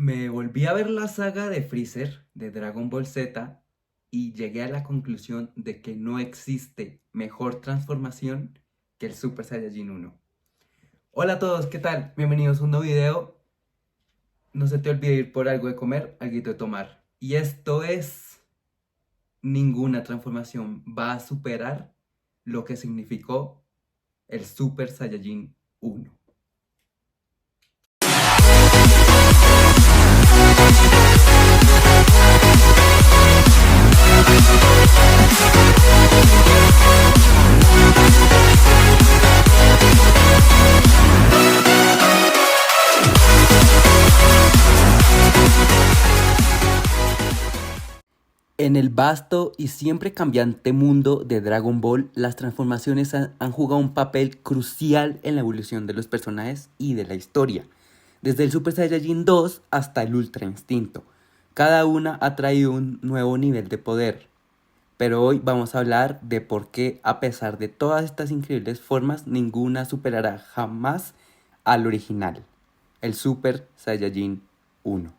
Me volví a ver la saga de Freezer de Dragon Ball Z y llegué a la conclusión de que no existe mejor transformación que el Super Saiyajin 1. Hola a todos, ¿qué tal? Bienvenidos a un nuevo video. No se te olvide ir por algo de comer, algo de tomar. Y esto es, ninguna transformación va a superar lo que significó el Super Saiyajin 1. En el vasto y siempre cambiante mundo de Dragon Ball, las transformaciones han jugado un papel crucial en la evolución de los personajes y de la historia. Desde el Super Saiyajin 2 hasta el Ultra Instinto. Cada una ha traído un nuevo nivel de poder. Pero hoy vamos a hablar de por qué, a pesar de todas estas increíbles formas, ninguna superará jamás al original, el Super Saiyajin 1.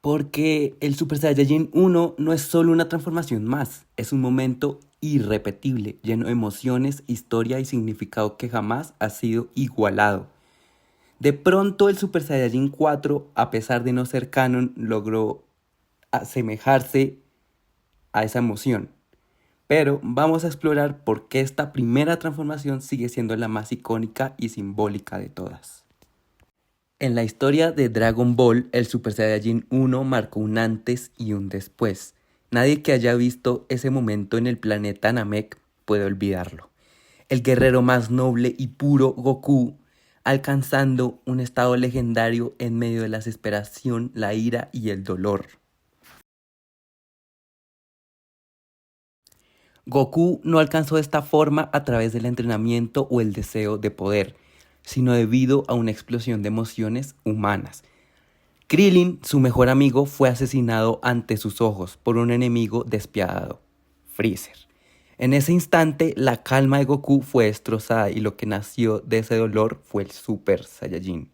Porque el Super Saiyajin 1 no es solo una transformación más, es un momento irrepetible, lleno de emociones, historia y significado que jamás ha sido igualado. De pronto el Super Saiyajin 4, a pesar de no ser canon, logró asemejarse a esa emoción. Pero vamos a explorar por qué esta primera transformación sigue siendo la más icónica y simbólica de todas. En la historia de Dragon Ball, el Super Saiyajin 1 marcó un antes y un después. Nadie que haya visto ese momento en el planeta Namek puede olvidarlo. El guerrero más noble y puro, Goku, alcanzando un estado legendario en medio de la desesperación, la ira y el dolor. Goku no alcanzó esta forma a través del entrenamiento o el deseo de poder, sino debido a una explosión de emociones humanas. Krillin, su mejor amigo, fue asesinado ante sus ojos por un enemigo despiadado, Freezer. En ese instante, la calma de Goku fue destrozada y lo que nació de ese dolor fue el Super Saiyajin.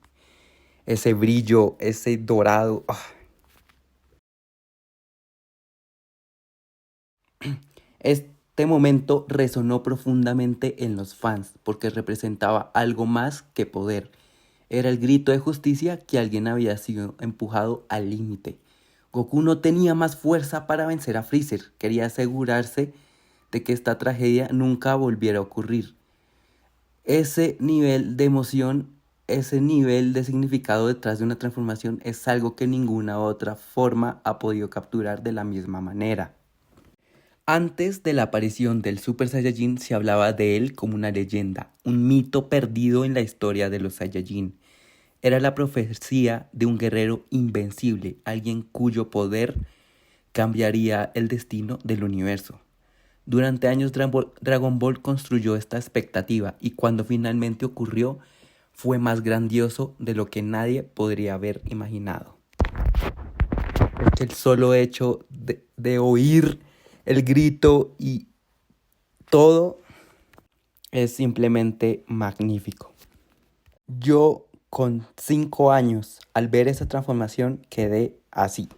Ese brillo, ese dorado. Este momento resonó profundamente en los fans porque representaba algo más que poder. Era el grito de justicia que alguien había sido empujado al límite. Goku no tenía más fuerza para vencer a Freezer. Quería asegurarse de que esta tragedia nunca volviera a ocurrir. Ese nivel de emoción, ese nivel de significado detrás de una transformación es algo que ninguna otra forma ha podido capturar de la misma manera. Antes de la aparición del Super Saiyajin se hablaba de él como una leyenda, un mito perdido en la historia de los Saiyajin. Era la profecía de un guerrero invencible, alguien cuyo poder cambiaría el destino del universo. Durante años Dragon Ball construyó esta expectativa y cuando finalmente ocurrió fue más grandioso de lo que nadie podría haber imaginado. Porque el solo hecho de oír el grito y todo es simplemente magnífico. Yo con 5 años al ver esa transformación quedé así.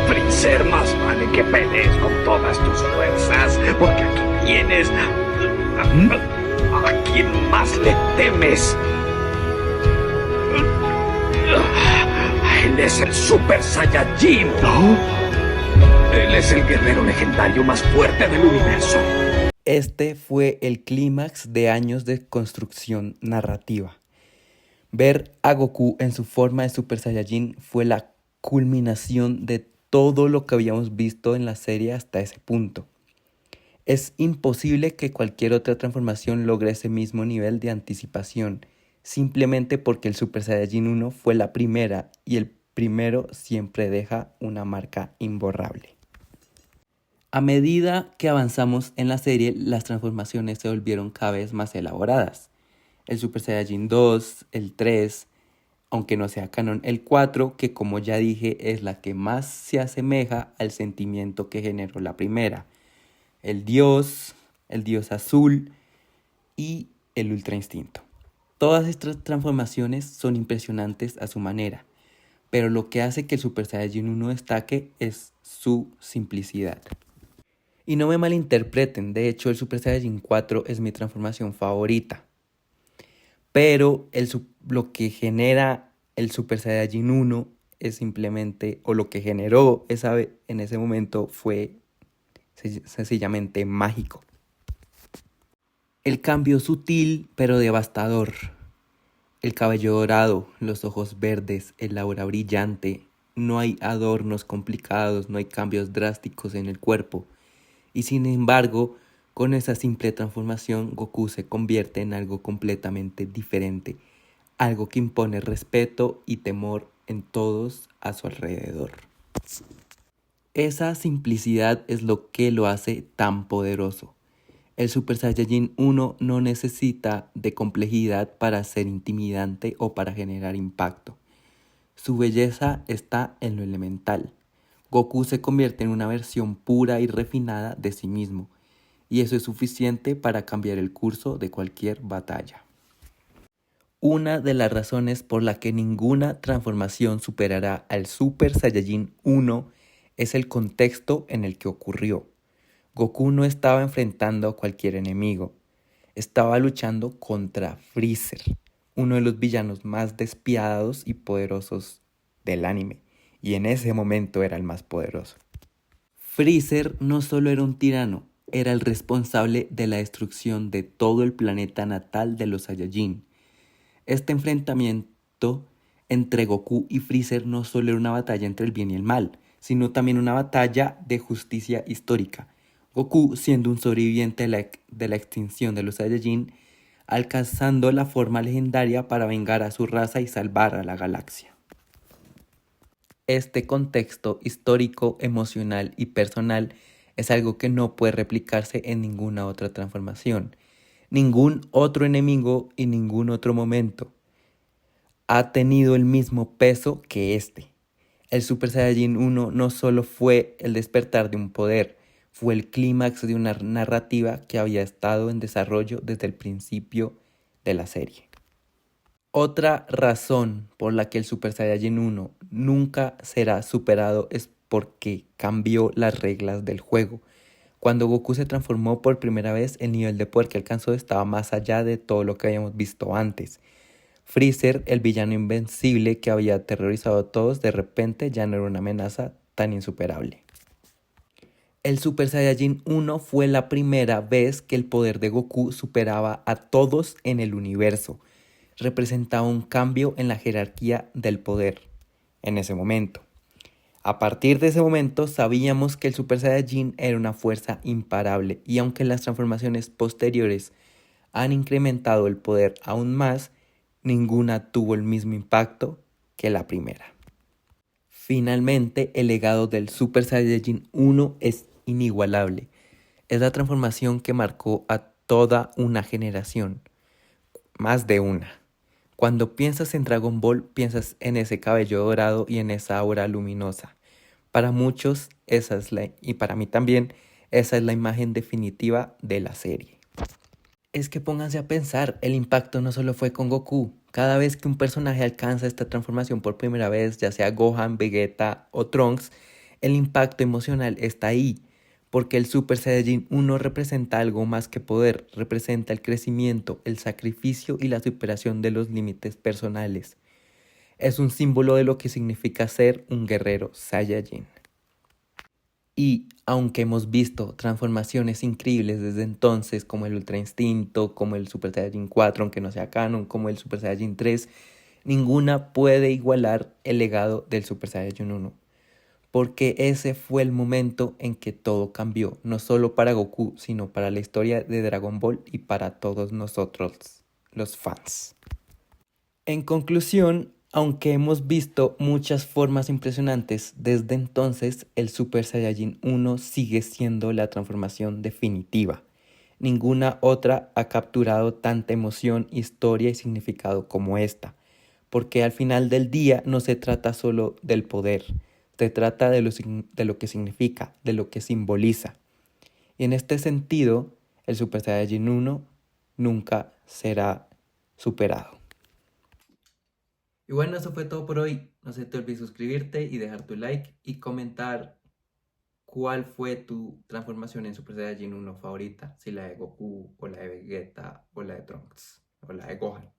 Freezer, más vale que pelees con todas tus fuerzas, porque aquí tienes a quien más le temes. Él es el Super Saiyajin. ¿No? Él es el guerrero legendario más fuerte del universo. Este fue el clímax de años de construcción narrativa. Ver a Goku en su forma de Super Saiyajin fue la culminación de todo lo que habíamos visto en la serie hasta ese punto. Es imposible que cualquier otra transformación logre ese mismo nivel de anticipación, simplemente porque el Super Saiyajin 1 fue la primera y el primero siempre deja una marca imborrable. A medida que avanzamos en la serie, las transformaciones se volvieron cada vez más elaboradas. El Super Saiyajin 2, el 3, aunque no sea canon, el 4, que como ya dije es la que más se asemeja al sentimiento que generó la primera. El dios azul y el ultra instinto. Todas estas transformaciones son impresionantes a su manera, pero lo que hace que el Super Saiyajin 1 destaque es su simplicidad. Y no me malinterpreten, de hecho el Super Saiyajin 4 es mi transformación favorita. Pero lo que genera el Super Saiyajin 1 es simplemente, o lo que generó en ese momento fue sencillamente mágico. El cambio sutil pero devastador. El cabello dorado, los ojos verdes, el aura brillante. No hay adornos complicados, no hay cambios drásticos en el cuerpo. Y sin embargo, con esa simple transformación, Goku se convierte en algo completamente diferente. Algo que impone respeto y temor en todos a su alrededor. Esa simplicidad es lo que lo hace tan poderoso. El Super Saiyajin 1 no necesita de complejidad para ser intimidante o para generar impacto. Su belleza está en lo elemental. Goku se convierte en una versión pura y refinada de sí mismo, y eso es suficiente para cambiar el curso de cualquier batalla. Una de las razones por la que ninguna transformación superará al Super Saiyajin 1 es el contexto en el que ocurrió. Goku no estaba enfrentando a cualquier enemigo, estaba luchando contra Freezer, uno de los villanos más despiadados y poderosos del anime, y en ese momento era el más poderoso. Freezer no solo era un tirano, era el responsable de la destrucción de todo el planeta natal de los Saiyajin. Este enfrentamiento entre Goku y Freezer no solo era una batalla entre el bien y el mal, sino también una batalla de justicia histórica. Goku, siendo un sobreviviente de la extinción de los Saiyajin, alcanzando la forma legendaria para vengar a su raza y salvar a la galaxia. Este contexto histórico, emocional y personal es algo que no puede replicarse en ninguna otra transformación. Ningún otro enemigo y ningún otro momento ha tenido el mismo peso que este. El Super Saiyajin 1 no solo fue el despertar de un poder, fue el clímax de una narrativa que había estado en desarrollo desde el principio de la serie. Otra razón por la que el Super Saiyajin 1 nunca será superado es porque cambió las reglas del juego. Cuando Goku se transformó por primera vez, el nivel de poder que alcanzó estaba más allá de todo lo que habíamos visto antes. Freezer, el villano invencible que había aterrorizado a todos, de repente ya no era una amenaza tan insuperable. El Super Saiyajin 1 fue la primera vez que el poder de Goku superaba a todos en el universo. Representaba un cambio en la jerarquía del poder en ese momento. A partir de ese momento sabíamos que el Super Saiyajin era una fuerza imparable, y aunque las transformaciones posteriores han incrementado el poder aún más, ninguna tuvo el mismo impacto que la primera. Finalmente, el legado del Super Saiyajin 1 es inigualable. Es la transformación que marcó a toda una generación, más de una. Cuando piensas en Dragon Ball, piensas en ese cabello dorado y en esa aura luminosa. Para muchos, y para mí también, esa es la imagen definitiva de la serie. Es que pónganse a pensar, el impacto no solo fue con Goku. Cada vez que un personaje alcanza esta transformación por primera vez, ya sea Gohan, Vegeta o Trunks, el impacto emocional está ahí, porque el Super Saiyajin 1 representa algo más que poder, representa el crecimiento, el sacrificio y la superación de los límites personales. Es un símbolo de lo que significa ser un guerrero Saiyajin. Y aunque hemos visto transformaciones increíbles desde entonces, como el Ultra Instinto, como el Super Saiyajin 4, aunque no sea canon, como el Super Saiyajin 3, ninguna puede igualar el legado del Super Saiyajin 1. Porque ese fue el momento en que todo cambió, no solo para Goku, sino para la historia de Dragon Ball y para todos nosotros, los fans. En conclusión, aunque hemos visto muchas formas impresionantes desde entonces, el Super Saiyajin 1 sigue siendo la transformación definitiva. Ninguna otra ha capturado tanta emoción, historia y significado como esta. porque al final del día no se trata solo del poder, se trata de lo que significa, de lo que simboliza. Y en este sentido, el Super Saiyajin 1 nunca será superado. Y bueno, eso fue todo por hoy. No se te olvide suscribirte y dejar tu like y comentar cuál fue tu transformación en Super Saiyajin 1 favorita. Si la de Goku, o la de Vegeta, o la de Trunks, o la de Gohan.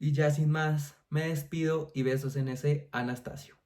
Y ya sin más, me despido y besos en ese Anastasio.